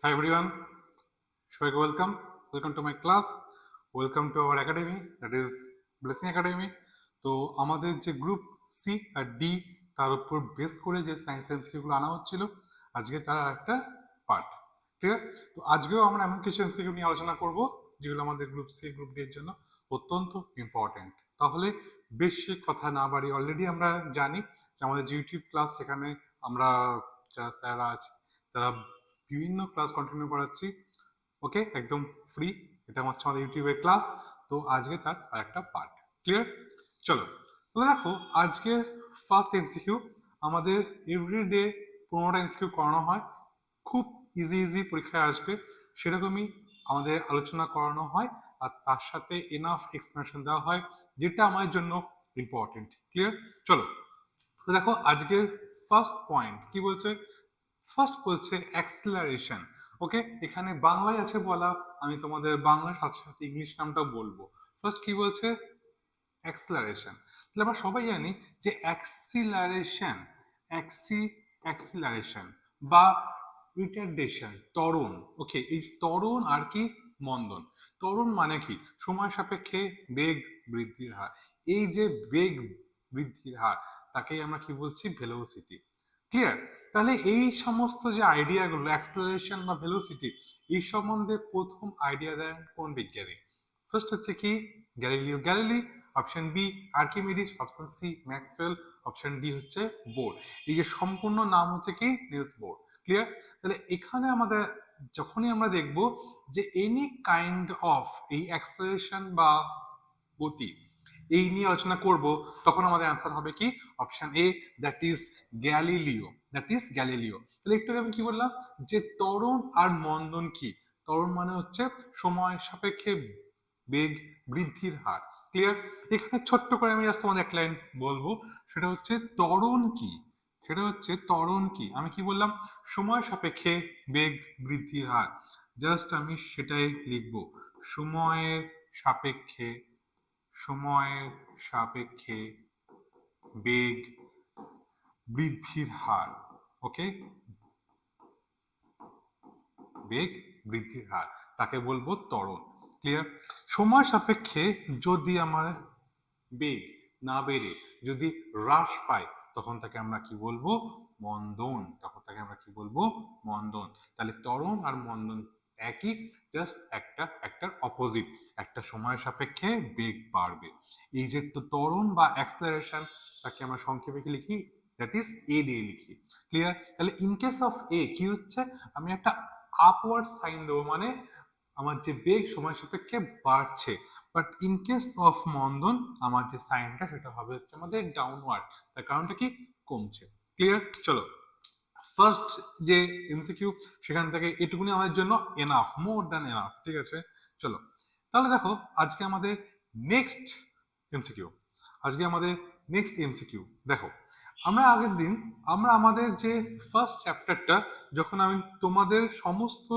Hi everyone, সবাইকে welcome to my class, welcome to our academy, that is blessing academy. তো আমাদের যে group C আর D, তার উপর বেস করে যে সায়েন্স এমসিকিউগুলো আনা হচ্ছিল, আজকে তার একটা পার্ট। ঠিক আছে, তো আজকেও আমরা এমন কিছু এমসিকিউ নিয়ে আলোচনা করব যেগুলো আমাদের গ্রুপ সি গ্রুপ ডি এর জন্য অত্যন্ত ইম্পর্টেন্ট। তাহলে বেশি কথা না বাড়ি, অলরেডি আমরা জানি যে আমাদের যে ইউটিউব ক্লাস, সেখানে আমরা যারা স্যাররা আছে তারা বিভিন্ন ক্লাস কন্টিনিউ করাচ্ছি। ওকে, একদম ফ্রি, এটা হচ্ছে আমাদের ইউটিউবের ক্লাস। তো আজকে তার আরেকটা পার্ট। ক্লিয়ার? চলো, তাহলে দেখো আজকের ফার্স্ট এমসিকিউ। আমাদের এভরিডে 15টা এমসিকিউ করানো হয়, খুব ইজি পরীক্ষায় আসবে সেরকমই আমাদের আলোচনা করানো হয়, আর তার সাথে এনাফ এক্সপ্লেনেশন দেওয়া হয়, যেটা আমার জন্য ইম্পর্টেন্ট। ক্লিয়ার? চলো, তো দেখো আজকের ফার্স্ট পয়েন্ট কি বলছে। ফার্স্ট বলছে অ্যাক্সিলারেশন। ওকে, এখানে বাংলায় আছে বলা, আমি তোমাদের বাংলার সাথে সাথে ইংলিশ নামটাও বলবো। ফার্স্ট কি বলছে? অ্যাক্সিলারেশন। তাহলে আমরা সবাই জানি যে অ্যাক্সিলারেশন, অ্যাক্সিলারেশন বা রিটার্ডেশন, ত্বরণ। ওকে, এই ত্বরণ আর কি মন্দন। ত্বরণ মানে কি? সময় সাপেক্ষে বেগ বৃদ্ধির হার। এই যে বেগ বৃদ্ধির হার, তাকেই আমরা কি বলছি? ভেলোসিটি। ক্লিয়ার? তাহলে এই সমস্ত যে আইডিয়াগুলো, অ্যাক্সিলারেশন বা ভেলোসিটি, এই সম্বন্ধে প্রথম আইডিয়া দেন কোন বিজ্ঞানী? ফার্স্ট হচ্ছে কি? Galileo Galilei. Option B Archimedes, option C Maxwell, option D হচ্ছে বোর। এই যে সম্পূর্ণ নাম হচ্ছে কি? Niels Bohr. ক্লিয়ার? তাহলে এখানে আমাদের যখনই আমরা দেখব যে এনি কাইন্ড অফ এই অ্যাক্সিলারেশন বা গতি, এই নিয়ে আলোচনা করব, তখন আমাদের অ্যান্সার হবে কি? Option A, that is Galileo. তাহলে একটু আমি কি বললাম যে ত্বরণ আর মন্দন কি? ত্বরণ মানে হচ্ছে সময় সাপেক্ষে বেগ বৃদ্ধির হার। ক্লিয়ার? এখানে ছোট্ট করে আমি জাস্ট তোমাদের এক লাইন বলবো, সেটা হচ্ছে ত্বরণ কি। আমি কি বললাম? সময় সাপেক্ষে বেগ বৃদ্ধির হার। জাস্ট আমি সেটাই লিখবো, সময়ের সাপেক্ষে, সময়ের সাপেক্ষে বেগ বৃদ্ধির হার। ওকে, বেগ বৃদ্ধির হার, তাকে বলবো ত্বরণ। ক্লিয়ার? সময় সাপেক্ষে যদি আমার বেগ না বেড়ে যদি হ্রাস পায়, তখন তাকে আমরা কি বলবো? মন্দন। তাহলে ত্বরণ আর মন্দন একই, জাস্ট একটার অপোজিট। একটা সময়ের সাপেক্ষে বেগ বাড়বে। এই যে ত্বরণ বা অ্যাক্সেলারেশন, তাকে আমরা সংক্ষেপে কি লিখি? দ্যাট ইজ এ দিয়ে লিখি। ক্লিয়ার? তাহলে ইন কেস অফ এ কি হচ্ছে? আমি একটা আপওয়ার্ড সাইন দেবো, মানে আমার যে বেগ সময় সাপেক্ষে বাড়ছে। বাট ইন কেস অফ মন্দন, আমার যে সাইনটা সেটা হবে হচ্ছে আমাদের ডাউনওয়ার্ড। তার কারণটা কি? কমছে। ক্লিয়ার? চলো, ফার্স্ট যে এমসিকিউ, সেখান থেকে এটুকুনি আমাদের জন্য এনাফ, মোর দ্যান এনাফ। ঠিক আছে, চলো তাহলে দেখো আজকে আমাদের নেক্সট এমসিকিউ। দেখো, আমরা আগের দিন আমাদের যে ফার্স্ট চ্যাপ্টারটা, যখন আমি তোমাদের সমস্ত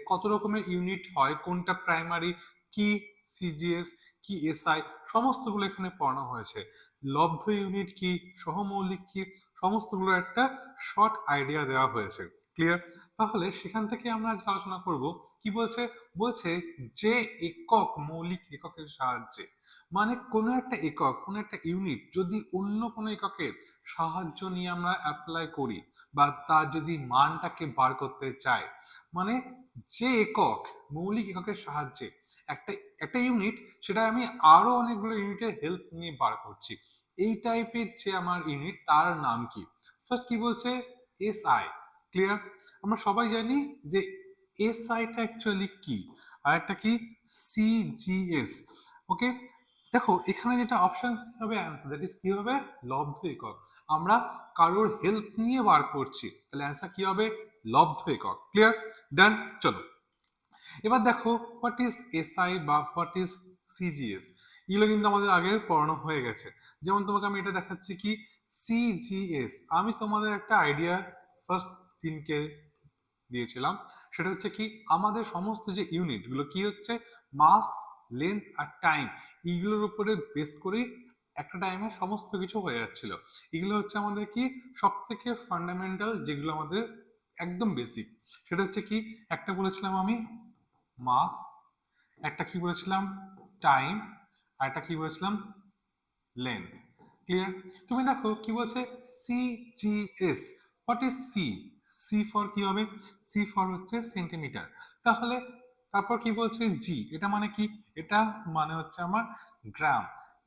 কত রকমের ইউনিট হয়, কোনটা প্রাইমারি, কি সিজিএস, কি এসআই, সমস্তগুলো এখানে পড়ানো হয়েছে। লব্ধ ইউনিট কি, সহমৌলিক কি, সমস্তগুলো একটা শর্ট আইডিয়া দেওয়া হয়েছে। ক্লিয়ার? তাহলে সেখান থেকে আমরা আজকে আলোচনা করব কি বলছে। বলছে যে একক, মৌলিক এককের সাহায্যে, মানে কোনো একটা একক, কোনো একটা ইউনিট যদি অন্য কোনো এককের সাহায্য নিয়ে আমরা অ্যাপ্লাই করি, বা তার যদি মানটাকে বার করতে চাই, মানে যে একক, মৌলিক এককের সাহায্যে একটা একটা ইউনিট, সেটা আমি আরো অনেকগুলো ইউনিটের হেল্প নিয়ে বার করছি, এই টাইপের যে আমার ইউনিট, তার নাম কি? ফার্স্ট কি বলছে? এসআই। ক্লিয়ার? আমরা সবাই জানি যে এসআইটা অ্যাকচুয়ালি কি, আর একটা কি? সিজিএস। ওকে, দেখো এখানে যেটা অপশন হবে অ্যান্সার, দ্যাট ইজ কি হবে? লব্ধ একক। আমরা কারোর হেল্প নিয়ে বার করছি, তাহলে অ্যান্সার কি হবে? লব্ধ একক। ক্লিয়ার? ডান। চলো, এবার দেখো হোয়াট ইজ এসআই বা হোয়াট ইজ সিজিএস। এগুলো কিন্তু আমাদের আগে পড়ানো হয়ে গেছে। যেমন তোমাকে আমি এটা দেখাচ্ছি কি সিজিএস, আমি তোমাদের একটা আইডিয়া ফার্স্ট দিনকে দিয়েছিলাম, সেটা হচ্ছে কি আমাদের সমস্ত যে ইউনিট গুলো কি হচ্ছে, মাস, লেন্থ আর টাইম, এইগুলোর উপরে বেস করে একটা টাইমে সমস্ত কিছু হয়ে যাচ্ছিল। এগুলো হচ্ছে আমাদের কি সব থেকে ফান্ডামেন্টাল, যেগুলো আমাদের একদম বেসিক। সেটা হচ্ছে কি, একটা বলেছিলাম আমি মাস, একটা কি বলেছিলাম টাইম, আর একটা কি বলেছিলাম লেন্থ। ক্লিয়ার? তুমি দেখো কি বলছে CGS. What is C? C for কি হবে? সি ফর হচ্ছে সেন্টিমিটার। তাহলে তারপর কি বলছে জি, এটা মানে কি? এটা মানে হচ্ছে আমার গ্রাম।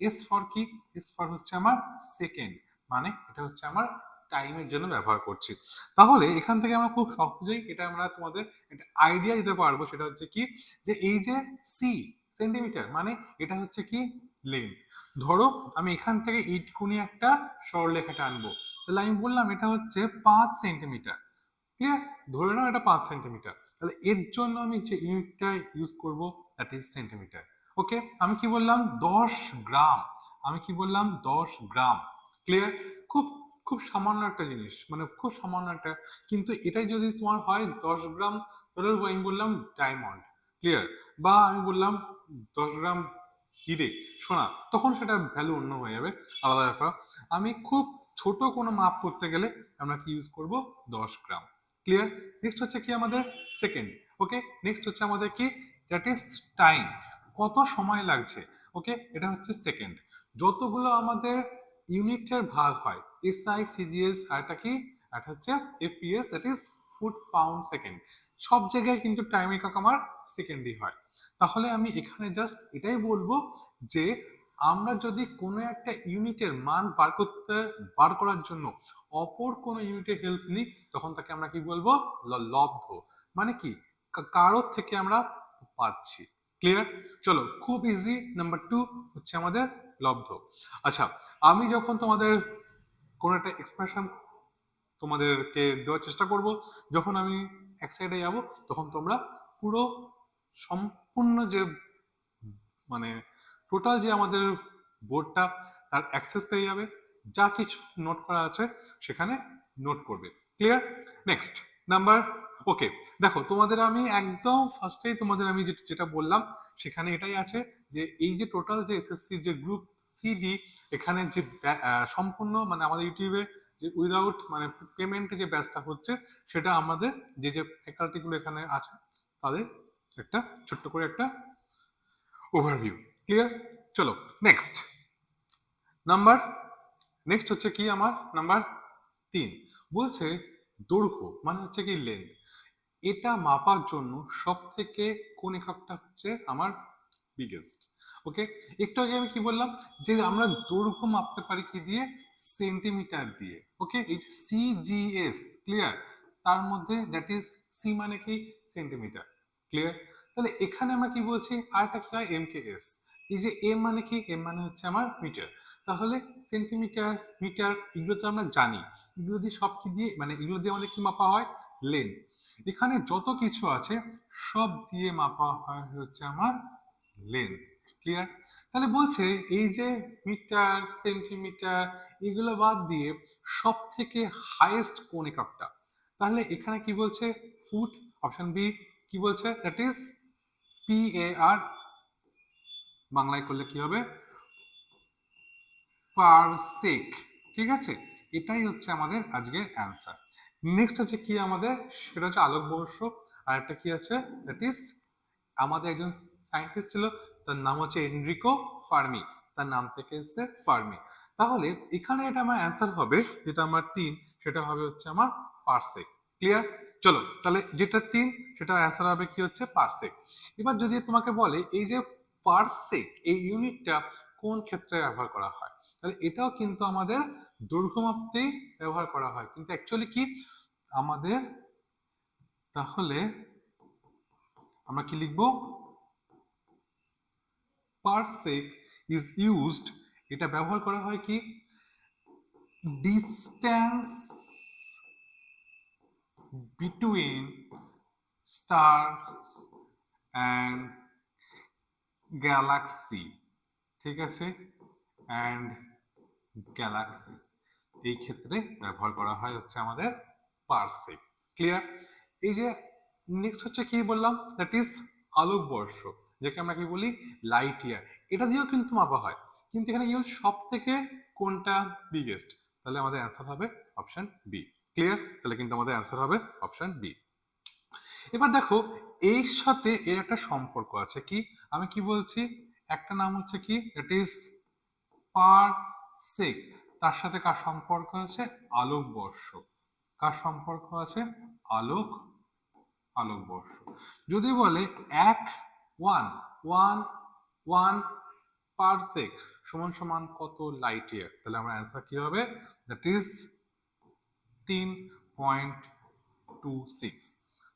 এস ফর কি? এস ফর হচ্ছে আমার সেকেন্ড, মানে এটা হচ্ছে আমার টাইমের জন্য ব্যবহার করছি। তাহলে এখান থেকে আমরা খুব সহজেই এটা আমরা তোমাদের একটা আইডিয়া দিতে পারবো, সেটা হচ্ছে কি, যে এই যে সি সেন্টিমিটার মানে এটা হচ্ছে কি লেন্থ। ধরো আমি এখান থেকে 8 কোণে একটা সরলরেখা টানবো, তাহলে আমি বললাম এটা হচ্ছে 5 সেন্টিমিটার। ক্লিয়ার? ধরে নাও এটা 5 সেন্টিমিটার, তাহলে এর জন্য আমি যে ইউনিটটা ইউজ করব দ্যাট ইজ সেন্টিমিটার। ওকে, আমি কি বললাম 10 গ্রাম। আমি কি বললাম 10 গ্রাম। ক্লিয়ার? খুব খুব সামান্য একটা জিনিস, মানে খুব সামান্য একটা, কিন্তু এটাই যদি তোমার হয় 10 গ্রাম, তাহলে আমি বললাম ডায়মন্ড। ক্লিয়ার? বা আমি বললাম 10 গ্রাম হিরে, সোনা, তখন সেটা ভ্যালু অন্য হয়ে যাবে, আলাদা ব্যাপার। আমি খুব ছোট কোনো মাপ করতে গেলে আমরা কি ইউজ করব? 10 গ্রাম। ক্লিয়ার? নেক্সট হচ্ছে কি আমাদের সেকেন্ড। ওকে, নেক্সট হচ্ছে আমাদের কি, দ্যাট ইজ টাইম। কত সময় লাগছে? ওকে, এটা হচ্ছে সেকেন্ড। যতগুলো আমাদের ইউনিটের ভাগ হয়, এসআই সিজিএস, আর এটা কি, এটা হচ্ছে FPS, that is foot pound second, সব জায়গায় কিন্তু টাইম একক আমার সেকেন্ডই হয়। তাহলে আমি এখানে জাস্ট এটাই বলবো যে আমরা যদি কোনো একটা ইউনিটের মান বার করার জন্য অপর কোনো ইউনিটের হেল্প নিই, তখন তাকে আমরা কি বলবো? লব্ধ। মানে কি, কারোর থেকে আমরা পাচ্ছি। ক্লিয়ার? চলো, খুব ইজি। নাম্বার 2 হচ্ছে আমাদের লব্ধ। আচ্ছা, আমি যখন তোমাদের কোনো একটা এক্সপ্রেশন তোমাদেরকে দেওয়ার চেষ্টা করব, যখন আমি এক সাইডে যাব, তখন তোমরা পুরো সম্পূর্ণ যে মানে টোটাল যে আমাদের বোর্ডটা, তার অ্যাক্সেস পেয়ে যাবে, যা কিছু নোট করা আছে সেখানে নোট করবে। ক্লিয়ার? Next number. ওকে, দেখো তোমাদের আমি একদম ফার্স্টেই তোমাদের আমি যেটা বললাম সেখানে এটাই আছে, যে এই যে টোটাল যে এসএসসি যে গ্রুপ সিডি, এখানে যে সম্পূর্ণ মানে আমাদের ইউটিউবে যে উইদাউট মানে পেমেন্টে যে ব্যাচটা হচ্ছে, সেটা আমাদের যে যে ফ্যাকাল্টিগুলো এখানে আছে তাদের একটা ছোট্ট করে একটা ওভারভিউ। ক্লিয়ার? চলো নেক্সট নাম্বার। নেক্সট হচ্ছে কি আমার নাম্বার 3, বলছে দৈর্ঘ্য মানে হচ্ছে কি লেন্থ। এটা মাপার জন্য সব থেকে কোন এককটা হচ্ছে আমার বিগেস্ট। ওকে, একটু আগে আমি কি বললাম, যে আমরা দৈর্ঘ্য মাপতে পারি কি দিয়ে? সেন্টিমিটার দিয়ে। ওকে, এই যে সিজিএস, ক্লিয়ার? তার মধ্যে দ্যাট ইজ সি মানে কি সেন্টিমিটার। ক্লিয়ার? তাহলে এখানে আমরা কি বলছি, আরটা কি হয় এমকেএস। এই যে এম মানে কি, এম মানে হচ্ছে আমার মিটার। তাহলে সেন্টিমিটার, মিটার, এগুলো তো আমরা জানি। এগুলো দিয়ে সব কি দিয়ে, মানে এগুলো দিয়ে আমাদের কি মাপা হয়? লেন্থ। এখানে যত কিছু আছে সব দিয়ে মাপা হয় হচ্ছে আমার লেন্থ। ক্লিয়ার? তাহলে বলছে এই যে মিটার, সেন্টিমিটার, এগুলো বাদ দিয়ে সব থেকে হাইয়েস্ট কোন এককটা? তাহলে এখানে কি বলছে? ফুট। অপশন বি কি বলছে? দ্যাট ইজ PAR, বাংলায় করলে কি হবে? পারসেক। ঠিক আছে, এটাই হচ্ছে আমাদের আজকের অ্যান্সার। নেক্সট আছে কি আমাদের, সেটা হচ্ছে আলোকবর্ষ। আর একটা কি আছে, দ্যাট ইজ আমাদের একজন সায়েন্টিস্ট ছিল, তার নাম হচ্ছে এনরিকো ফার্মি, তার নাম থেকে এসছে ফার্মি। তাহলে এখানে এটা আমার অ্যান্সার হবে, যেটা আমার 3, সেটা হবে হচ্ছে আমার পারসেক। ক্লিয়ার? চলো, তাহলে যেটা 3 সেটা অ্যান্সার হবে কি হচ্ছে পারসেক। এবার যদি তোমাকে বলে এই যে পারসেক এই ইউনিটটা কোন ক্ষেত্রে ব্যবহার করা হয়, তাহলে এটাও কিন্তু আমাদের দৈর্ঘ্য মাপতেই ব্যবহার করা হয়, কিন্তু অ্যাকচুয়ালি কি আমাদের, তাহলে আমরা কি লিখবো? পারসেক ইজ ইউজড, এটা ব্যবহার করা হয় কি distance between stars and Galaxy. ঠিক আছে, অ্যান্ড গ্যালাক্সিস, এই ক্ষেত্রে ব্যবহার করা হয় হচ্ছে আমাদের পারসেক। ক্লিয়ার? এই যে নেক্সট হচ্ছে কি বললাম, দ্যাট ইজ আলোকবর্ষ, যেটা আমরা কি বলি লাইট ইয়ার। এটা দিয়েও কিন্তু মাপা হয়, কিন্তু এখানে কি সব থেকে কোনটা বিগেস্ট? তাহলে আমাদের অ্যান্সার হবে অপশন বি। ক্লিয়ার? তাহলে কিন্তু আমাদের অ্যান্সার হবে অপশন বি। এবার দেখো এর সাথে এর একটা সম্পর্ক আছে, কি আমি কি বলছি, একটা নাম হচ্ছে কি ইট ইজ পার সেক, তার সাথে কার সম্পর্ক আছে, আলোকবর্ষ, কার সম্পর্ক আছে, আলোকবর্ষ। যদি বলে এক ওয়ান ওয়ান ওয়ান পার সেক সমান সমান কত লাইট ইয়ার, তাহলে আমার অ্যান্সার কি হবে, দ্যাট ইজ 3.26।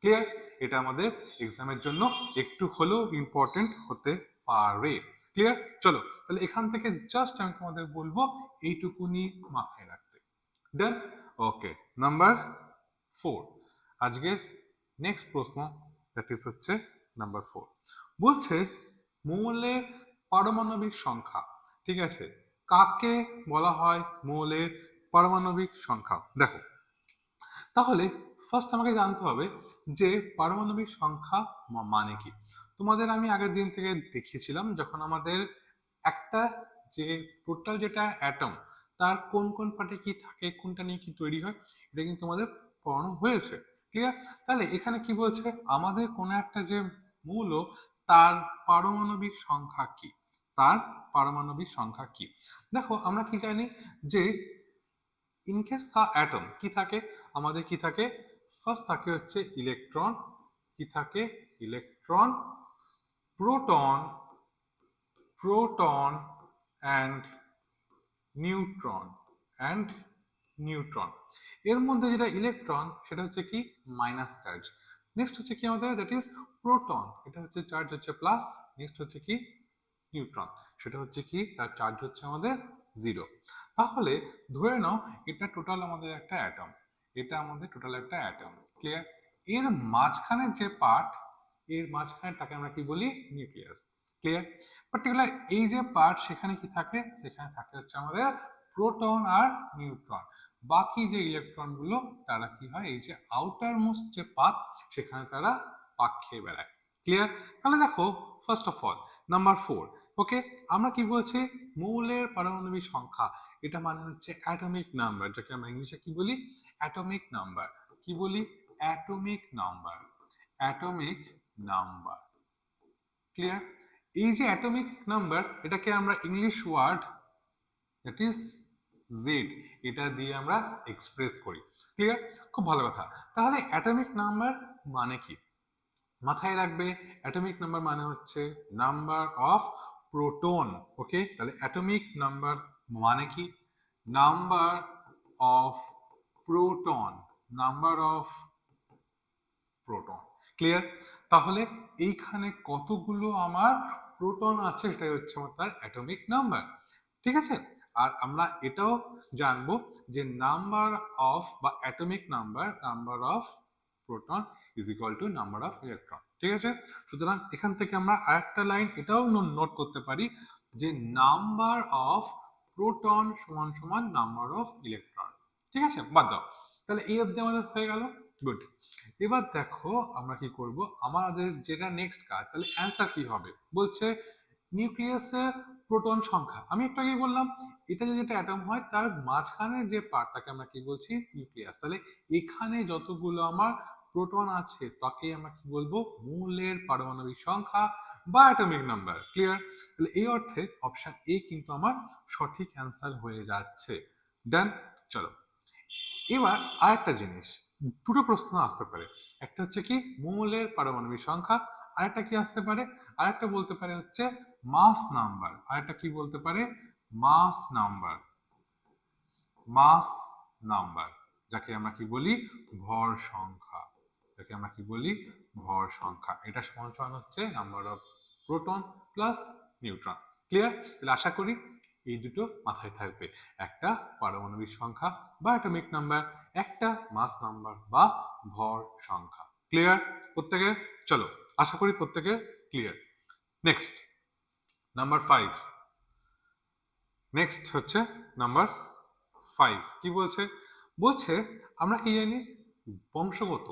ক্লিয়ার? এটা আমাদের এক্সামের জন্য একটু হলেও ইম্পর্টেন্ট হতে পারে। ক্লিয়ার? চলো তাহলে এখান থেকে জাস্ট আমি তোমাদের বলবো এইটুকুনি মাথায় রাখতে। ডান? ওকে, নাম্বার 4 আজকের নেক্সট প্রশ্ন, দ্যাট ইজ হচ্ছে নাম্বার 4। বলছে মৌলের পারমাণবিক সংখ্যা, ঠিক আছে, কাকে বলা হয় মৌলের পারমাণবিক সংখ্যা? দেখো তাহলে ফার্স্ট আমাকে জানতে হবে যে পারমাণবিক সংখ্যা মানে কি। তোমাদের আমি আগের দিন থেকে দেখিয়েছিলাম যখন আমাদের একটা যে টোটাল যেটা অ্যাটম তার কোন কোন পার্টে কি থাকে, কোনটা নিয়ে কি তৈরি হয়, এটা কিন্তু আমাদের পড়ানো হয়েছে। ক্লিয়ার? তাহলে এখানে কি বলছে, আমাদের কোন একটা যে মৌল তার পারমাণবিক সংখ্যা কি, তার পারমাণবিক সংখ্যা কি। দেখো আমরা কি জানি যে ইন কেস দ্য অ্যাটম কি থাকে, আমাদের কি থাকে, ফার্স্ট থাকে হচ্ছে ইলেকট্রন, কি থাকে, electron, proton, proton and neutron, and neutron. এর মধ্যে যেটা ইলেকট্রন সেটা হচ্ছে কি মাইনাস চার্জ। নেক্সট হচ্ছে কি আমাদের, দ্যাট ইজ প্রোটন, এটা হচ্ছে চার্জ হচ্ছে প্লাস। নেক্সট হচ্ছে কি নিউট্রন, সেটা হচ্ছে কি তার চার্জ হচ্ছে আমাদের 0। তাহলে ধরে নাও এটা টোটাল আমাদের একটা অ্যাটম, এটা আমাদের টোটাল একটা অ্যাটম। ক্লিয়ার? এর মাঝখানে যে পার্ট, এর মাঝখানেটাকে আমরা কি বলি, নিউক্লিয়াস। ক্লিয়ার? পার্টিকুলার এই যে পার্ট সেখানে কি থাকে, সেখানে থাকে হচ্ছে আমাদের প্রোটন আর নিউট্রন। বাকি যে ইলেকট্রন গুলো তারা কি হয়, এই যে আউটার মোস্ট যে পাথ সেখানে তারা পাক খেয়ে বেড়ায়। ক্লিয়ার? তাহলে দেখো ফার্স্ট অফ অল নাম্বার 4, ওকে, আমরা কি বলছি, মৌলের পারমাণবিক সংখ্যা, এটা মানে হচ্ছে অ্যাটমিক নাম্বার, যাকে আমরা ইংলিশে কি বলি, অ্যাটমিক নাম্বার। কি বলি, atomic number, atomic number. Clear? এই যে অ্যাটমিক নাম্বার এটাকে আমরা English word that is Z, এটা দিয়ে আমরা এক্সপ্রেস করি। ক্লিয়ার? খুব ভালো কথা। তাহলে অ্যাটমিক নাম্বার মানে কি, মাথায় রাখবে, অ্যাটমিক নাম্বার মানে হচ্ছে নাম্বার অফ প্রোটন। ওকে, তাহলে অ্যাটমিক নাম্বার মানে কি, number of proton, number of proton. Clear? তাহলে এইখানে কতগুলো আমার প্রোটন আছে সেটাই হচ্ছে আমার তার অ্যাটমিক নাম্বার। ঠিক আছে? আর আমরা এটাও জানবো যে নাম্বার অফ বা atomic number, number of proton is equal to number of electron. ঠিক আছে? সুতরাং এখান থেকে আমরা আরেকটা লাইন এটাও নোট করতে পারি যে নাম্বার অফ প্রোটন সমান সমান নাম্বার অফ ইলেকট্রন। ঠিক আছে? বাদ দাও। তাহলে এই অবধি আমাদের হয়ে গেল। গুড। এবার দেখো আমরা কি করব, আমাদের যেটা নেক্সট কাজ, তাহলে অ্যান্সার কি হবে, বলছে নিউক্লিয়াসের প্রোটন সংখ্যা। আমি একটু আগে বললাম এটা যেটা অ্যাটম হয় তার মাঝখানে যে পার্টটাকে আমরা কি বলছি, নিউক্লিয়াস। তাহলে এখানে যতগুলো আমার প্রোটন আছে তাকে আমরা কি বলবো, মৌলের পারমাণবিক সংখ্যা বা অ্যাটমিক নাম্বার। ক্লিয়ার? তাহলে এই অর্থে অপশন এ কিন্তু আমার সঠিক অ্যান্সার হয়ে যাচ্ছে। ডান? চলো এবার আরেকটা জিনিস, দুটো প্রশ্ন আসতে পারে, একটা হচ্ছে কি মৌলের পারমাণবিক সংখ্যা, আরেকটা কি আসতে পারে, আরেকটা বলতে পারে হচ্ছে মাস নাম্বার, আরেকটা কি বলতে পারে, মাস নাম্বার, মাস নাম্বার, যাকে আমরা কি বলি, ভর সংখ্যা, যাকে আমরা কি বলি, ভর সংখ্যা। এটা সমান সমান হচ্ছে number of proton plus neutron. Clear? তাহলে আশা করি এই দুটো মাথায় থাকবে, একটা পারমাণবিক সংখ্যা বা অ্যাটমিক নাম্বার, একটা মাস নাম্বার বা ভর সংখ্যা। ক্লিয়ার প্রত্যেকের? চলো আশা করি প্রত্যেকের ক্লিয়ার। নেক্সট নাম্বার 5, নেক্সট হচ্ছে নাম্বার 5 কি বলছে, বলছে আমরা কি জানি বংশগত।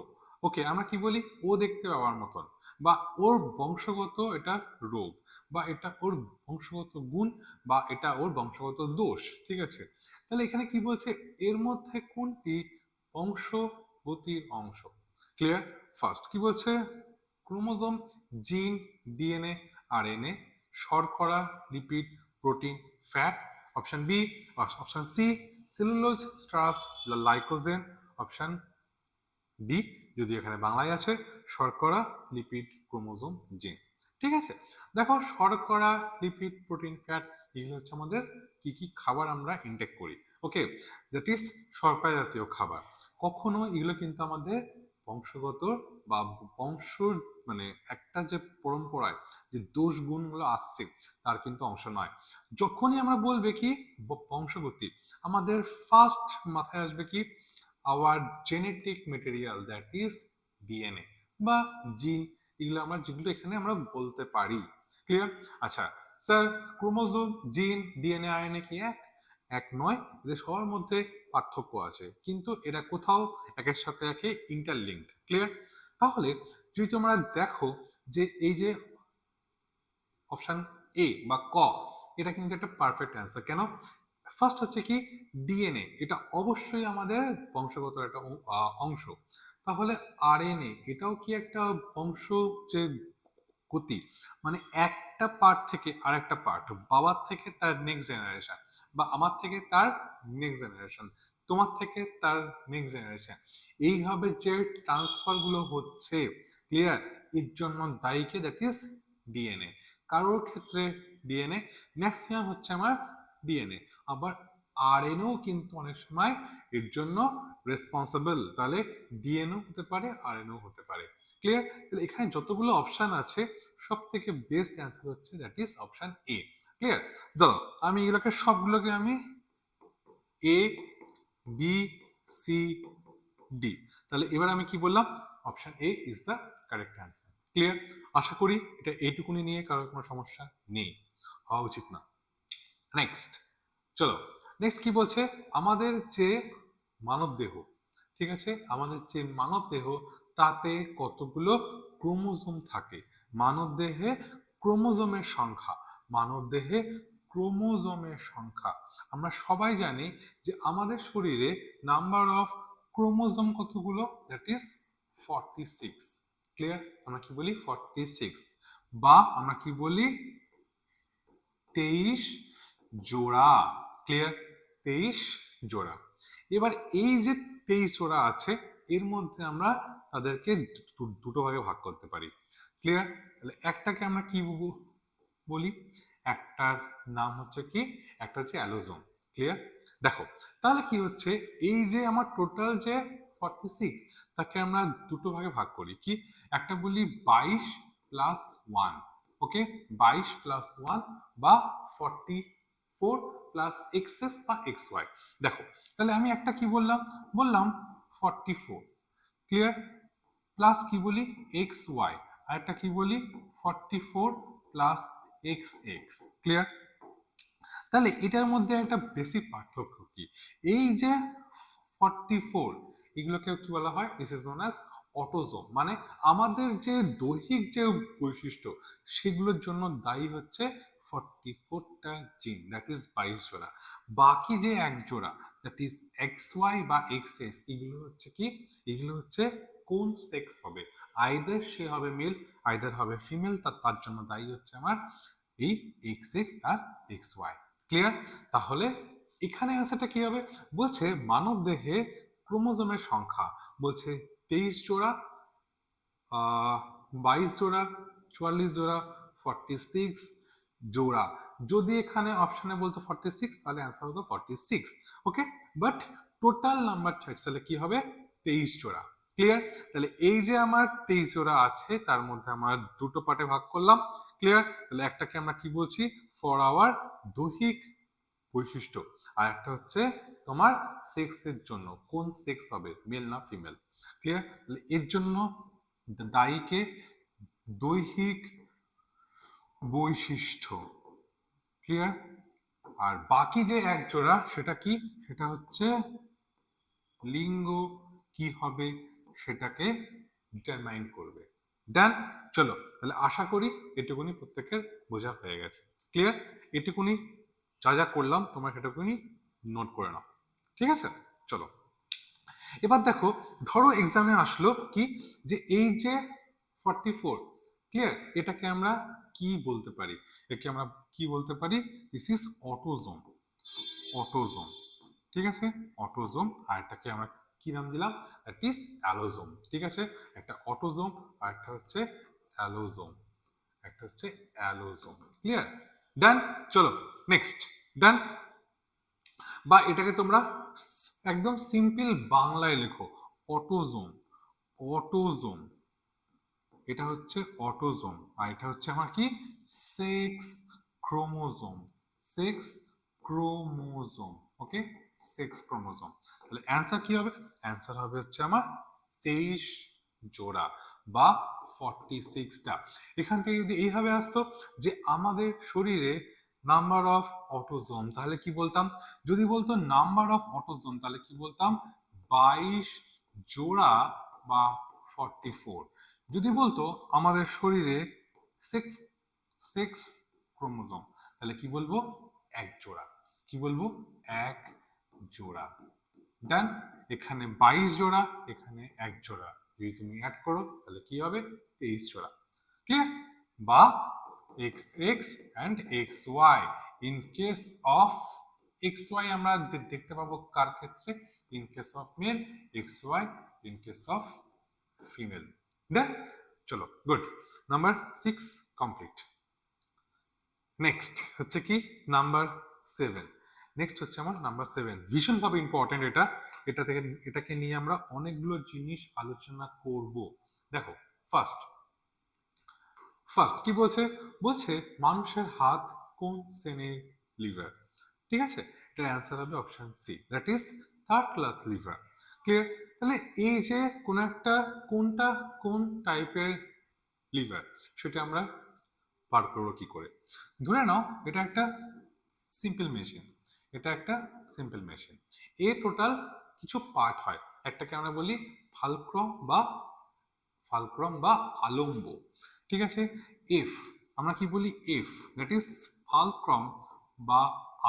ওকে, আমরা কি বলি, ও দেখতে বাবার মতন, বা ওর বংশগত এটা রোগ, বা এটা ওর বংশগত গুণ, বা এটা ওর বংশগত দোষ। ঠিক আছে? তাহলে এখানে কি বলছে, এর মধ্যে কোনটি বংশগতির অংশ। ক্লিয়ার? ফার্স্ট কি বলছে? ক্রোমোজোম, জিন, ডিএনএ, আরএনএ, শর্করা, lipid, protein, fat. Option B. Option C cellulose, starch, glycogen. Option D, যদি এখানে বাংলায় আছে, শর্করা, লিপিড, ক্রোমোজোম, জিন। ঠিক আছে, দেখো শর্করা, লিপিড, প্রোটিন, ফ্যাট এগুলো হচ্ছে আমাদের কি কি খাবার আমরা ইনটেক করি। ওকে, দ্যাট ইজ শর্করা জাতীয় খাবার। কখনো এগুলো কিন্তু আমাদের বংশগত বা বংশ মানে একটা যে পরম্পরায় যে দোষ গুণগুলো আসছে তার কিন্তু অংশ নয়। যখনই আমরা বলবে কি বংশগতি, আমাদের ফার্স্ট মাথায় আসবে কি our genetic material, that is DNA বা জিন। এগুলো আমরা যেগুলো এখানে আমরা বলতে পারি। ক্লিয়ার? আচ্ছা sir, chromosome, gene, DNA, RNA কি এক? এক নয়, এদের সবার মধ্যে পার্থক্য আছে, কিন্তু এরা কোথাও একের সাথে একে ইন্টারলিঙ্কড। ক্লিয়ার? তাহলে যদি তোমরা দেখো যে এই যে অপশন এ বা ক, এটা কিন্তু একটা পারফেক্ট অ্যান্সার। কেন? ফার্স্ট হচ্ছে কি ডিএনএ, এটা অবশ্যই আমাদের বংশগত একটা অংশ। তাহলে আরএনএ এটাও কি একটা বংশ যে গতি, মানে একটা পার্ট থেকে আরেকটা পার্ট, বাবার থেকে তার নেক্সট জেনারেশন, বা আমার থেকে তার নেক্সট জেনারেশন, তোমার থেকে তার নেক্সট জেনারেশন, এইভাবে যে ট্রান্সফার গুলো হচ্ছে, ক্লিয়ার, এর জন্য দায়ীকে দ্যাট ইজ ডিএনএ। কারোর ক্ষেত্রে ডিএনএ, ম্যাক্সিমাম হচ্ছে আমার ডিএনএ। আবার আরএনএও কিন্তু অনেক সময় এর জন্য রেসপন্সিবল, তাহলে ডিএনএও হতে পারে, আরএনএও হতে পারে। ক্লিয়ার? তাহলে এখানে যতগুলো অপশন আছে সব থেকে বেস্ট অ্যান্সার হচ্ছে that is option A. Clear? ধরো আমি এগুলোকে সবগুলোকে আমি এ, বি, সি, ডি, তাহলে এবার আমি কি বললাম? Option A is the correct answer. Clear? আশা করি এটা এইটুকুনি নিয়ে কারোর কোনো সমস্যা নেই, হওয়া উচিত না। নেক্সট চলো, নেক্সট কি বলছে? আমাদের যে মানব দেহ, ঠিক আছে, আমাদের যে মানব দেহ তাতে কতগুলো ক্রোমোজোম থাকে? মানব দেহে ক্রোমোজোমের সংখ্যা, মানব দেহে ক্রোমোজোমের সংখ্যা, আমরা সবাই জানি যে আমাদের শরীরে নাম্বার অফ ক্রোমোজোম কতগুলো? That is 46। ক্লিয়ার? আমরা কি বলি? 46, বা আমরা কি বলি? 23 জোড়া। ক্লিয়ার? 23 জোড়া। এবার এই যে 23 জোড়া আছে এর মধ্যে আমরা তাদেরকে দুটো ভাগে ভাগ করতে পারি। ক্লিয়ার? তাহলে একটাকে আমরা কি বলি? একটার নাম হচ্ছে কি, একটা হচ্ছে অ্যালোজোম। ক্লিয়ার? দেখো তাহলে কি হচ্ছে, এই যে আমার টোটাল যে 46 তাকে আমরা দুটো ভাগে ভাগ করি। কি? একটা বলি 22 প্লাস 1। ওকে, 22 প্লাস 1 বা 44 প্লাস এক্সএস বা এক্স ওয়াই। দেখো তাহলে আমি একটা কি বললাম? বললাম 44। ক্লিয়ার? প্লাস কি বলি? X Y. আর একটা কি বলি? 44 প্লাস এক্স এক্স। ক্লিয়ার? তাহলে এটার মধ্যে একটা বেসিক পার্থক্য কি? এই যে 44 এগুলোকে কি বলা হয়? This is known as autosome, মানে আমাদের যে দৈহিক যে বৈশিষ্ট্য সেগুলোর জন্য দায়ী হচ্ছে 44টা জিন, দ্যাট ইজ 22 জোড়া। বাকি যে এক জোড়া দ্যাট ইজ এক্স ওয়াই বা এক্স এস, এগুলো হচ্ছে কি? এগুলো হচ্ছে কোন সেক্স হবে, আইদার সে হবে মেল আইদার হবে ফিমেল, তার জন্য দায়ী হচ্ছে আমার এই এক্স এক্স আর এক্স ওয়াই। ক্লিয়ার? তাহলে এখানে আনসারটা কি হবে? বলছে মানব দেহে ক্রোমোজোমের সংখ্যা, বলছে 23 জোড়া, 22 জোড়া, 44 জোড়া, 46 জোড়া। যদি এখানে অপশনে বলতো 46 তাহলে অ্যান্সার হতো 46। ওকে, বাট টোটাল নাম্বার তাহলে কি হবে? 23 জোড়া। ক্লিয়ার? তাহলে এই যে আমার 23 জোড়া আছে তার মধ্যে আমার দুটো পার্টে ভাগ করলাম। ক্লিয়ার? তাহলে একটাকে আমরা কি বলছি? ফর আওয়ার দৈহিক বৈশিষ্ট্য, আর একটা হচ্ছে তোমার সেক্সের জন্য, কোন সেক্স হবে, মেল না ফিমেল। ক্লিয়ার? এর জন্য দায়ীকে দৈহিক বৈশিষ্ট্য। ক্লিয়ার? আর বাকি যে এক জোড়া সেটা কি? সেটা হচ্ছে লিঙ্গ কি হবে সেটাকে ডিটারমাইন করবে। দেন চলো, তাহলে আশা করি এটুকুনি প্রত্যেকের বোঝা হয়ে গেছে। ক্লিয়ার? এটুকুনি যা যা করলাম তোমরা সেটুকুনি নোট করে নাও। ঠিক আছে? চলো এবার দেখো, ধরো এক্সামে আসলো কি, যে এই যে 44, ক্লিয়ার, এটাকে আমরা কি বলতে পারি? একে আমরা কি বলতে পারি? This is autosome. অটোজোম, ঠিক আছে, অটোজোম। আর এটাকে আমরা কি নাম দিলাম? That is allosome. ঠিক আছে, একটা অটোজোম আর একটা হচ্ছে অ্যালোজোম, একটা হচ্ছে অ্যালোজোম। ক্লিয়ার? ডান। চলো নেক্সট। ডান। বা এটাকে তোমরা একদম সিম্পল বাংলায় লেখো, অটোজোম। অটোজোম, এটা হচ্ছে অটোজোম। আর এটা হচ্ছে আমার কি? Sex chromosome. Sex chromosome. Okay, sex chromosome. তাহলে অ্যান্সার কি হবে? অ্যান্সার হবে হচ্ছে আমার 23 জোড়া বা 46টা। এখান থেকে যদি এইভাবে আসতো যে আমাদের শরীরে নাম্বার অফ অটোজোম, তাহলে কি বলতাম? যদি বলতো নাম্বার অফ অটোজোম, তাহলে কি বলতাম? 22 জোড়া বা 44। যদি বলতো আমাদের শরীরে সেক্স সেক্স ক্রোমোজোম, তাহলে কি বলবো? এক জোড়া। কি বলবো? এক জোড়া। ডান। এখানে 22 জোড়া, এখানে এক জোড়া, যদি তুমি অ্যাড করো তাহলে কি হবে? 23 জোড়া। ক্লিয়ার? বা X X and X Y. In case of X Y আমরা দেখতে পাবো কার ক্ষেত্রে? In case of male, X Y in case of female. Then চলো, গুড। Number 6 complete. নেক্সট হচ্ছে কি? নাম্বার 7। নেক্সট হচ্ছে আমার নাম্বার 7, ভীষণভাবে ইম্পর্টেন্ট এটা। এটাকে নিয়ে আমরা অনেকগুলো জিনিস আলোচনা করব। দেখো, ফার্স্ট ফার্স্ট কি বলছে? বলছে মানুষের হাত কোন শ্রেণীর লিভার? ঠিক আছে, এটার অ্যান্সার হবে option C, that is third class lever. Clear? তাহলে এই যে কোন একটা, কোনটা কোন টাইপের লিভার, সেটা আমরা বার করবো কি করে? ধরে নাও এটা একটা সিম্পল মেশিন। এটা একটা সিম্পল মেশিন। এ টোটাল কিছু পার্ট হয়। একটাকে আমরা বলি ফালক্রম বা আলম্ব। ঠিক আছে, এফ, আমরা কি বলি? এফ, দ্যাট ইজ ফালক্রম বা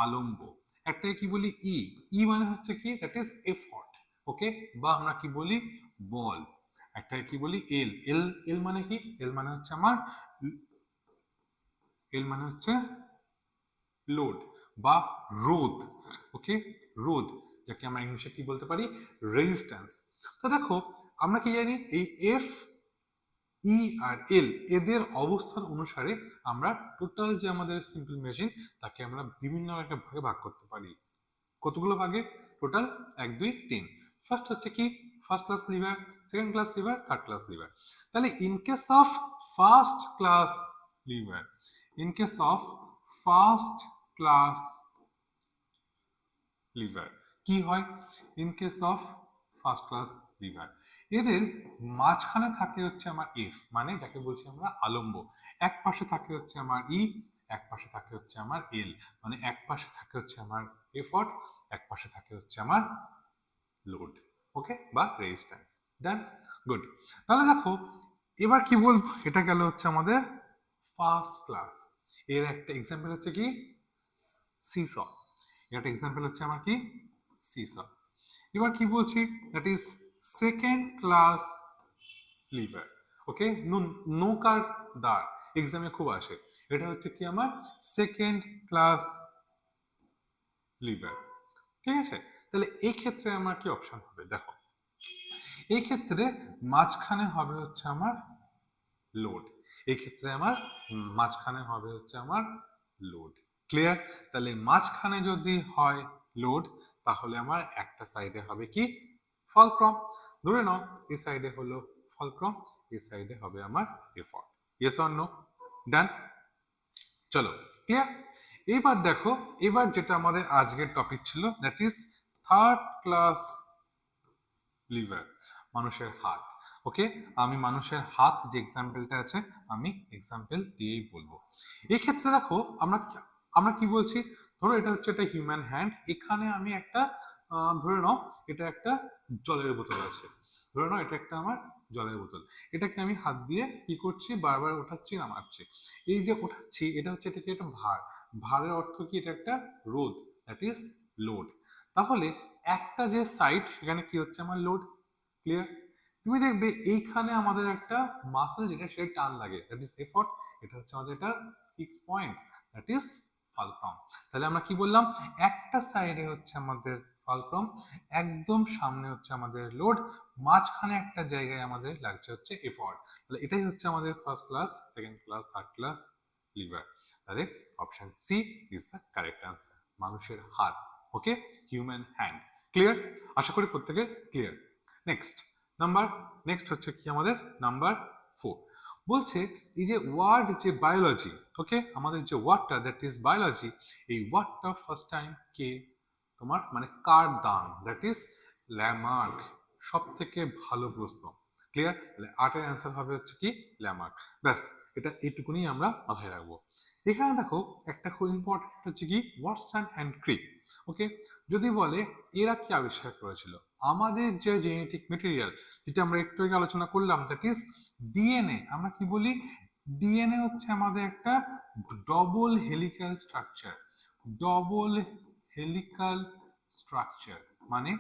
আলম্ব। একটাকে কি বলি? ই, ই মানে হচ্ছে কি? That is effort. ওকে, বা আমরা কি বলি? বল। একটাকে কি বলি? এল, এল, এল মানে কি? এল মানে হচ্ছে আমার, এল মানে হচ্ছে লোড বা রোধ। ওকে, রোধ, যাকে আমরা ইংলিশে কি বলতে পারি? রেজিস্ট্যান্স। তো দেখো, আমরা কি জানি? এই এফ, ই আর এল, এদের অবস্থান অনুসারে আমরা টোটাল যে আমাদের সিম্পল মেশিন, তাকে আমরা বিভিন্ন একটা ভাগে ভাগ করতে পারি। কতগুলো ভাগে? টোটাল 1 2 3। ফার্স্ট হচ্ছে কি? First class lever, second class lever, third class lever. তাহলে in case of first class lever, in case of first class lever কি হয়? In case of first class lever, এদের মাঝখানে থাকে হচ্ছে আমার এফ, মানে যাকে বলছি আমরা আলম্ব। এক পাশে থাকে হচ্ছে আমার ই, এক পাশে থাকে হচ্ছে আমার এল, মানে এক পাশে থাকে হচ্ছে আমার এফর্ট, এক পাশে থাকে হচ্ছে আমার লোড। ওকে, বা রেজিস্ট্যান্স। ডান, গুড। তাহলে দেখো, এবার কি বলবো? এটা গেল হচ্ছে আমাদের ফার্স্ট ক্লাস। এর একটা এক্সাম্পল হচ্ছে কি? সিস। একটা এক্সাম্পল হচ্ছে আমার কি? সিস। এবার কি বলছি? That is second class lever. Okay, নৌকার দাঁড় এক্সামে খুব আসে। এটা হচ্ছে কি? আমার সেকেন্ড ক্লাস লিভার। ঠিক আছে, তাহলে এই ক্ষেত্রে আমার কি অপশন হবে? দেখো, এই ক্ষেত্রে মাঝখানে হবে হচ্ছে আমার লোড। এই ক্ষেত্রে আমার মাঝখানে হবে হচ্ছে আমার লোড। ক্লিয়ার? তাহলে মাঝখানে যদি হয় লোড, তাহলে আমার একটা সাইডে হবে কি? ফলক্রম। ধরে নাও এই সাইডে হলো ফলক্রম, এই সাইডে হবে আমার effort. Yes or no? Done. চলো, ক্লিয়ার? এবার দেখো, এবার যেটা আমাদের আজকের টপিক ছিল, that is third class liver, মানুষের হাত। ওকে, আমি মানুষের হাত যে এক্সাম্পলটা আছে, আমি এক্সাম্পল দিয়েই বলবো। এই ক্ষেত্রে দেখো, আমরা আমরা কি বলছি? ধরো এটা হচ্ছে একটা হিউম্যান হ্যান্ড। এখানে আমি একটা ধরে নাও এটা একটা জলের বোতল আছে। ধরে নাও এটা একটা আমার জলের বোতল। এটাকে আমি হাত দিয়ে কি করছি? বারবার ওঠাচ্ছি, নামাচ্ছি। এই যে ওঠাচ্ছি, এটা হচ্ছে, এটাকে একটা ভার। ভারের অর্থ কি? এটা একটা রোধ, দ্যাট ইজ লোড। তাহলে একটা যে সাইড সেখানে কি হচ্ছে আমার লোড। ক্লিয়ার? তুমি দেখবে এইখানে আমাদের একটা মাসল যেটা সে টান লাগে, দ্যাট ইজ এফর্ট। এটা হচ্ছে আমাদের এটা fix point, that is fulcrum. তাহলে আমরা কি বললাম, একটা সাইডে হচ্ছে আমাদের ফালক্রাম, একদম সামনে হচ্ছে আমাদের লোড, মাঝখানে একটা জায়গায় আমাদের লাগছে হচ্ছে এফর্ট। তাহলে এটাই হচ্ছে আমাদের first class, second class, third class lever. তাহলে option C is the correct answer, মানুষের হাত। Okay, human hand. ক্লিয়ার? আশা করি প্রত্যেকে ক্লিয়ার। নেক্সট হচ্ছে কি আমাদের নাম্বার 4। বলছে এই যে ওয়ার্ড যে বায়োলজি, ওকে, আমাদের যে ওয়ার্ডটা দ্যাট ইজ বায়োলজি, এই ওয়ার্ডটা ফার্স্ট টাইম কে তোমার মানে কার দান, দ্যাট ইজ ল্যামার্ক। সব থেকে ভালো প্রশ্ন। ক্লিয়ার? তাহলে আটের অ্যান্সার হবে হচ্ছে কি ল্যামার্ক। ব্যাস, এটা এইটুকুনি আমরা মাথায় রাখবো। এখানে দেখো একটা খুব ইম্পর্টেন্ট হচ্ছে কি ওয়াটসন অ্যান্ড ক্রিক। ওকে, যদি বলে এরা কি আবিষ্কার করেছিল, আমাদের যে জেনেটিক মেটেরিয়াল যেটা আমরা একটু আগে আলোচনা করলাম, দ্যাট ইজ ডিএনএ। আমরা কি বলি, ডিএনএ হচ্ছে আমাদের একটা double helical structure. Double helical structure মানে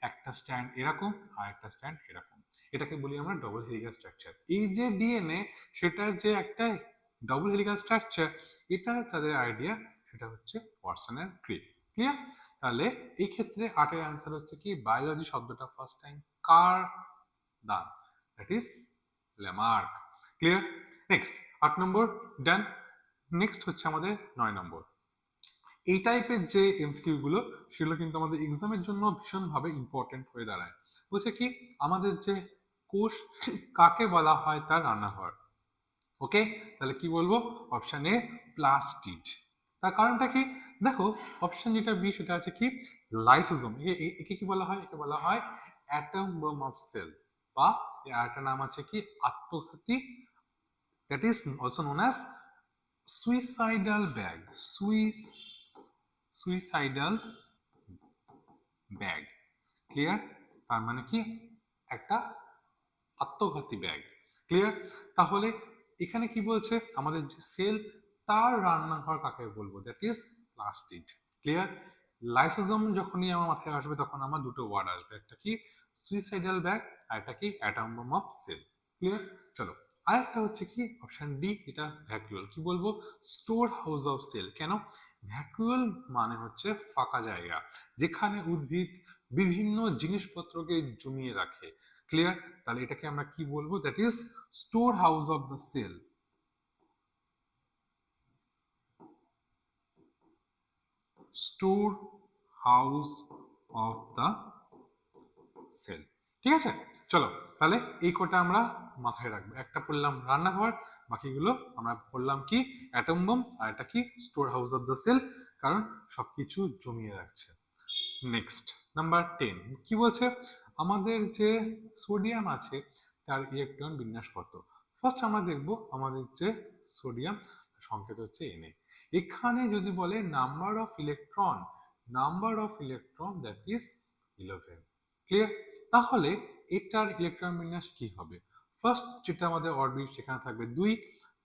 একটা স্ট্যান্ড এরকম আর একটা স্ট্যান্ড এরকম, এটাকে বলি আমরা ডবল হেলিক্যাল স্ট্রাকচার। এই যে ডিএনএ সেটার যে একটা ডবল হেলিক্যাল স্ট্রাকচার, এটা তাদের আইডিয়া, সেটা হচ্ছে ওয়াটসন এন্ড ক্রিক। ক্লিয়ার? তাহলে এই ক্ষেত্রে আটের অ্যান্সার হচ্ছে কি বায়োলজি শব্দটা ফার্স্ট টাইম কার দান, that is Lamarck. Clear? Next 8 number done. Next হচ্ছে আমাদের 9 নম্বর। এই টাইপের যে এমসিকিউ গুলো সেগুলো কিন্তু আমাদের এক্সামের জন্য ভীষণভাবে ইম্পর্টেন্ট হয়ে দাঁড়ায়। বলছে কি আমাদের যে কোষ কাকে বলা হয় তার রান্নাঘর। ওকে, তাহলে কি বলবো, অপশন এ প্লাস্টিড। তার কারণটা কি, দেখো অপশন যেটা বি সেটা আছে কি লাইসোজোম। একে কি বলা হয়, একে বলা হয় অ্যাটম বোম অফ সেল, বা আরেকটা নাম আছে কি আত্মঘাতী, that is also known as suicidal bag. Suicidal bag. Clear? তার মানে কি একটা আত্মঘাতী ব্যাগ। ক্লিয়ার? তাহলে এখানে কি বলছে, আমাদের যে সেল তার রান্নাঘর কাকে বলবো, that is plastid. Clear? Lysosome যখনই আমার মাথায় আসবে তখন আমার দুটো ওয়ার্ড আসবে, একটা কি সুইসাইডাল ব্যাগ আর একটা কি atom bomb of cell. Clear? চলো, আরেকটা হচ্ছে কি অপশন ডি, এটা ভ্যাকুয়াল। কি বলবো, স্টোর হাউস অফ সেল। কেন? ভ্যাকুয়াল মানে হচ্ছে ফাঁকা জায়গা যেখানে উদ্ভিদ বিভিন্ন জিনিসপত্রকে জমিয়ে রাখে। ক্লিয়ার? তাহলে এটাকে আমরা কি বলবো, that is store house of the cell. Store house of the cell. ঠিক আছে, চলো তাহলে এই কোটা আমরা মাথায় রাখবো। একটা পড়লাম রান্নাঘর, বাকিগুলো আমরা পড়লাম কি অ্যাটম বোম, আর এটা কি store house of the cell, কারণ সবকিছু জমিয়ে রাখছে। নেক্সট নাম্বার 10 কি বলছে, আমাদের যে সোডিয়াম আছে তার ইলেকট্রন বিন্যাস কত। ফার্স্ট আমরা দেখব আমাদের যে সোডিয়াম সংকেত হচ্ছে Na। এখানে যদি বলে number of electron that is 11। Clear? তাহলে এটার ইলেকট্রন বিন্যাস কি হবে, ফার্স্ট যেটা আমাদের অরবিট সেখানে থাকবে 2,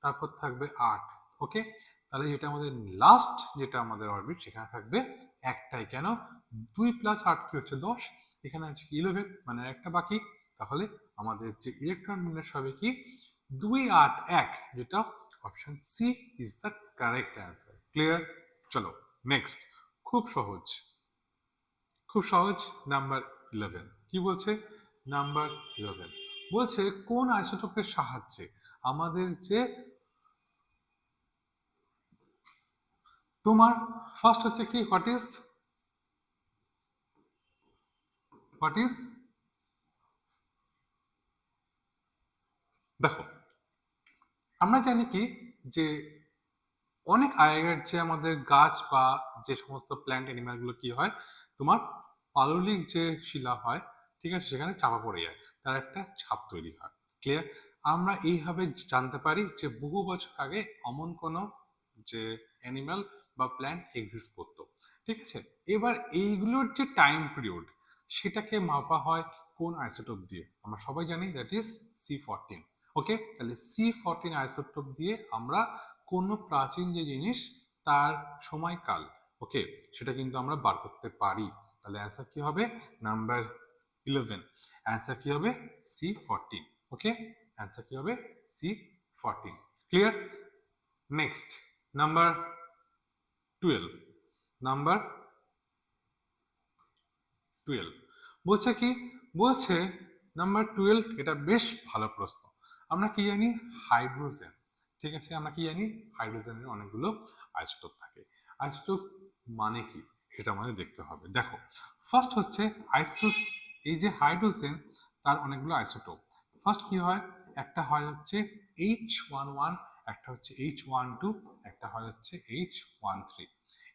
তারপর থাকবে 8। ওকে, তাহলে যেটা আমাদের লাস্ট যেটা আমাদের অরবিট সেখানে থাকবে একটাই। কেন? 2 + 8 কি হচ্ছে 10, এখানে আছে কি 11, মানে একটা বাকি। তাহলে আমাদের যে ইলেকট্রন বিন্যাস হবে কি 2, 8, 1, যেটা option C is the correct answer. Clear? চলো নেক্সট, খুব সহজ, খুব সহজ। নাম্বার 11 কি বলছে, নাম্বার 11 বলছে কোন আইসোটোপের সাহায্যে আমাদের যে তোমার ফার্স্ট হচ্ছে কি হোয়াট ইজ দেখো আমরা জানি কি যে অনেক আগের যে আমাদের গাছ বা যে সমস্ত প্ল্যান্ট অ্যানিমাল গুলো কি হয়, তোমার পাললিক যে শিলা হয়, ঠিক আছে, সেখানে চাপা পড়ে যায়, তার একটা ছাপ তৈরি হয়। ক্লিয়ার? আমরা এইভাবে জানতে পারি যে বহু বছর আগে এমন কোনো যে অ্যানিমাল বা প্ল্যান্ট এক্সিস্ট করতো। ঠিক আছে, এবার এইগুলোর যে টাইম পিরিয়ড সেটাকে মাপা হয় কোন আইসোটোপ দিয়ে, আমরা সবাই জানি দ্যাট ইজ C14। ওকে, তাহলে C14 আইসোটোপ দিয়ে আমরা কোনো প্রাচীন যে জিনিস তার সময়কাল, ওকে, সেটা কিন্তু আমরা বার করতে পারি। তাহলে অ্যান্সার কি হবে নাম্বার 11, অ্যান্সার কি হবে C14, ওকে, অ্যান্সার কি হবে C14, clear. Next number 12, number 12 বলছে কি, বলছে নাম্বার 12, এটা বেশ ভালো প্রশ্ন। আমরা কি জানি হাইড্রোজেন, ঠিক আছে, আমরা কি জানি হাইড্রোজেনের অনেকগুলো আইসোটোপ থাকে। আইসোটোপ মানে কি সেটা আমাদের দেখতে হবে। দেখো ফার্স্ট হচ্ছে এই যে হাইড্রোজেন তার অনেকগুলো আইসোটোপ। ফার্স্ট কি হয়, একটা হয় হচ্ছে H11, একটা হচ্ছে H12, একটা হয় হচ্ছে H13।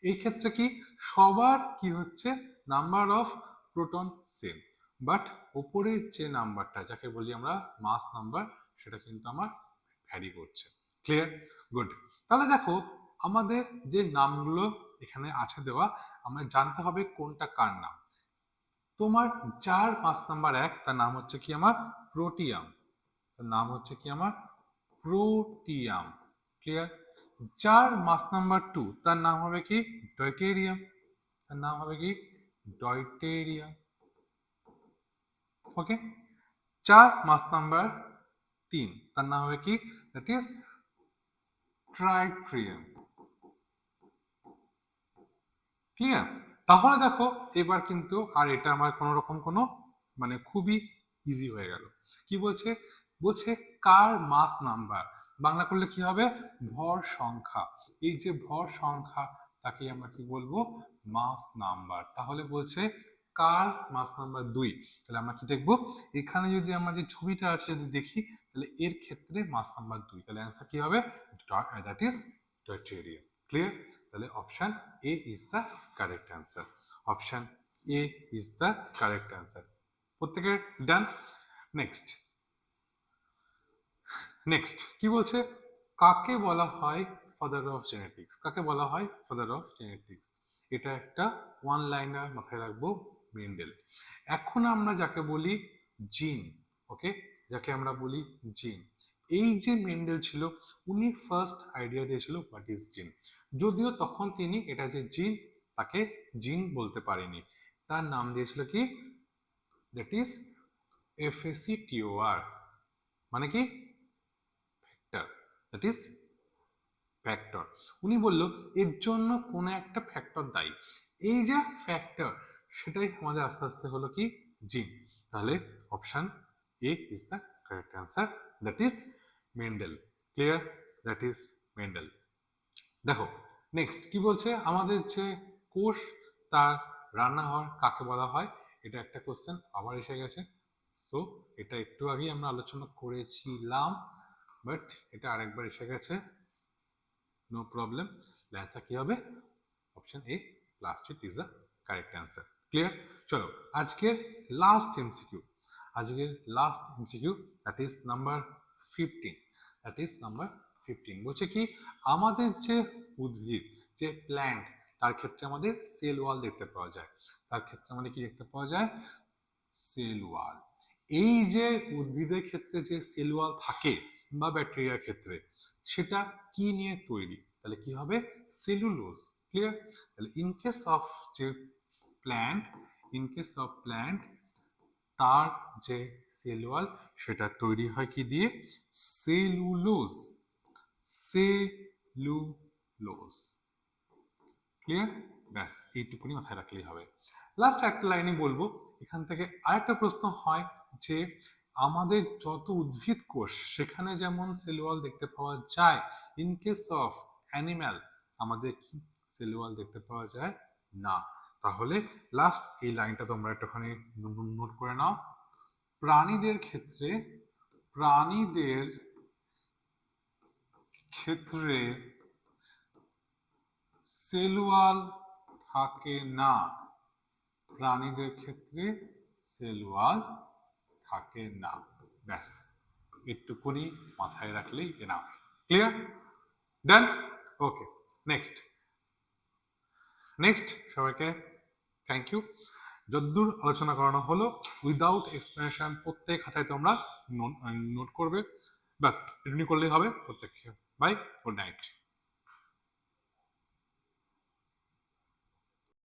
এই ক্ষেত্রে কি সবার কি হচ্ছে number of proton same, but ওপরের যে নাম্বারটা যাকে বলি আমরা মাস নাম্বার সেটা কিন্তু আমার ভ্যারি করছে। Clear, good. তাহলে দেখো আমাদের যে নামগুলো এখানে আছে দেওয়া, আমাদের জানতে হবে কোনটা কার নাম। তোমার যার মাস নাম্বার 1 তার নাম হচ্ছে কি আমার প্রোটিয়াম, তার নাম হচ্ছে কি আমার প্রোটিয়াম, ক্লিয়ার। যার মাস নাম্বার 2 তার নাম হবে কি ডয়টেরিয়াম, তার নাম হবে কি ডয়টেরিয়াম, ওকে। যার মাস নাম্বার 3 তার নাম হবে কি দ্যাট ইজ ট্রাইট্রিয়াম, ক্লিয়ার। তাহলে দেখো এবার কিন্তু আর এটা আমার কোনো রকম কোনো মানে খুবই ইজি হয়ে গেল। কি বলছে, বলছে কার মাস নাম্বার, বাংলা করলে কি হবে ভর সংখ্যা। এই যে ভর সংখ্যা তাকে আমরা কি বলবো মাস নাম্বার। তাহলে বলছে কার মাস নাম্বার 2, তাহলে আমরা কি দেখবো এখানে যদি আমরা যে ছবিটা আছে যদি দেখি তাহলে এর ক্ষেত্রে মাস নাম্বার 2, তাহলে অ্যান্সার কি হবে দ্যাট ইজ ডয়টেরিয়াম, ক্লিয়ার। তাহলে option A is the correct answer, option A is the correct answer. প্রত্যেকের ডান। নেক্সট, নেক্সট কি বলছে, কাকে বলা হয় ফাদার অফ জেনেটিক্স, কাকে বলা হয় ফাদার অফ জেনেটিক্স। এটা একটা ওয়ান লাইনার, মাথায় রাখবো মেন্ডেল। এখন আমরা যাকে বলি জিন, ওকে, যাকে আমরা বলি জিন, এই যে মেন্ডেল ছিল উনি ফার্স্ট আইডিয়া দিয়েছিল হোয়াট ইজ জিন। যদিও তখন তিনি এটা যে জিন তাকে জিন বলতে পারেনি, তার নাম দিয়েছিল কি দ্যাট ইজ FACTOR, মানে কি ফ্যাক্টর, দ্যাট ইজ ফ্যাক্টর। উনি বলল এর জন্য কোন একটা ফ্যাক্টর দায়ী, এই যে ফ্যাক্টর সেটাই আমাদের আস্তে আস্তে হলো কি জিন। তাহলে option A is the correct answer, that is Mendel, clear, that is Mendel. দেখো নেক্সট কি বলছে, আমাদের যে কোষ তার রান্নাঘর কাকে বলা হয়, এটা একটা কোশ্চেন আবার এসে গেছে। সো এটা একটু আগেই আমরা আলোচনা করেছিলাম, বাট এটা আরেকবার এসে গেছে, নো প্রবলেম। অ্যান্সার কি হবে option A plastic is the correct answer, clear. চলো আজকের লাস্ট এমসিকিউ, আজকের last MCQ that is number 15, that is number 15 বলছে কি আমাদের যে উদ্ভিদ যে প্ল্যান্ট তার ক্ষেত্রে আমাদের সেল ওয়াল দেখতে পাওয়া যায়, তার ক্ষেত্রে আমাদের কি দেখতে পাওয়া যায় সেল ওয়াল। এই যে উদ্ভিদের ক্ষেত্রে যে সেল ওয়াল থাকে বা ব্যাকটেরিয়ার ক্ষেত্রে সেটা কি নিয়ে তৈরি, তাহলে কি হবে সেলুলোজ, ক্লিয়ার। তাহলে ইন কেস অফ যে plant, in case of plant তার যে সেল ওয়াল সেটা তৈরি হয় কি দিয়ে সেলুলোজ, সেলুলোজ, ক্লিয়ার। ব্যাস এইটুকুনি মাথায় রাখলেই হবে। লাস্ট একটা লাইনে বলবো, এখান থেকে আরেকটা প্রশ্ন হয় যে আমাদের যত উদ্ভিদ কোষ সেখানে যেমন সেল ওয়াল দেখতে পাওয়া যায়, ইন কেস অফ অ্যানিম্যাল আমাদের কি সেল ওয়াল দেখতে পাওয়া যায় না। তাহলে লাস্ট এই লাইনটা তোমরা একটুখানি নোট করে নাও, প্রাণীদের ক্ষেত্রে, প্রাণীদের ক্ষেত্রে সেল ওয়াল থাকে না, প্রাণীদের ক্ষেত্রে সেল ওয়াল থাকে না, ব্যাস একটুকুনি মাথায় রাখলেই এনাফ, ক্লিয়ার, ডান, ওকে। নেক্সট, নেক্সট সবাইকে থ্যাংক ইউ। যদ্দূর আলোচনা করানো হলো উইদাউট এক্সপ্লেনেশন প্রত্যেক খাতায় তোমরা নোট করবে, ব্যাস এটুকুনি করলেই হবে প্রত্যেককে। Bye, good night.